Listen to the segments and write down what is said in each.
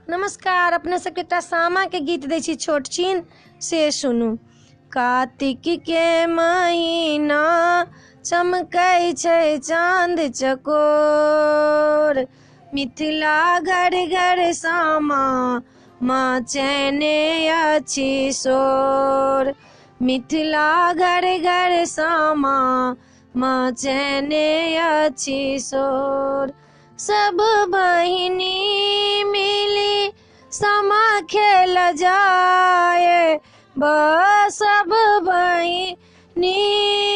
नमस्कार, अपने सबके एकटा सामा के गीत दै छी छोट छीन से सुनू। कार्तिक के महीना चमकै छै चांद चकोर, मिथिला घर घर सामा माँ चैने अछि शोर। मिथिला घर घर सामा माँ चैने अछि शोर। सब बहिनी मिली सामा खेल जाए, सब बहिनी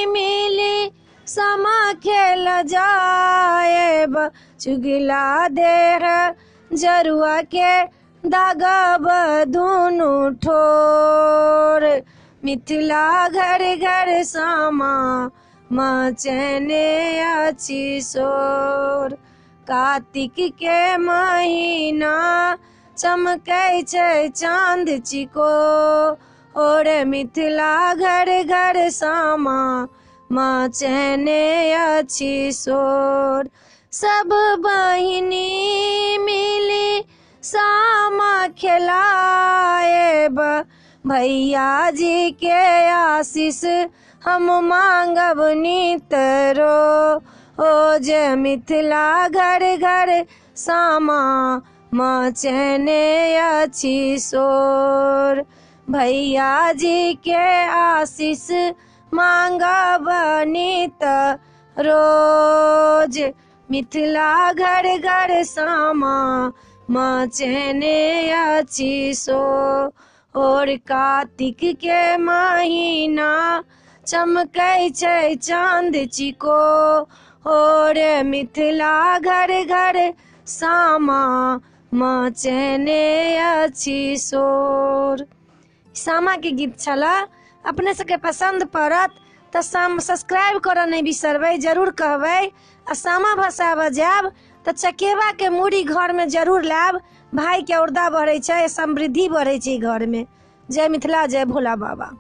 मिली सामा खेल जाए। चुगला देर जरुआ के दागब दुनु ठोर, मिथिला घर घर सामा माँ चैने अछि शोर। कार्तिक के महीना चमकै छै चांद चिकोर, मिथिला घर घर सामा माँ चैने अछि शोर। सब बहिनी मिली सामा खेलाएब, भैया जी के आशीष हम मांगब नित रोज। मिथिला घर घर सामा माँ चैने अछि शोर, भैया जी के आशीष मांगब नित रोज। मिथिला घर घर सामा माँ चैने अछि शोर। कार्तिक के महीना चमकै छै चांद चिकोर, मिथिला घर घर सामा माँ चैने अछि शोर। सामा के गीत छला, अपने सबके पसंद पड़त तऽ सब्सक्राइब करऽ नहीं बिसरबै, जरूर कहबै। आ सामा भाषा बजायब तऽ चकेवा के मूड़ी घर में जरूर लायब। भाई के औरदा बढ़ै छै, समृद्धि बढ़ै छै घर में। जय मिथिला, जय भोला बाबा।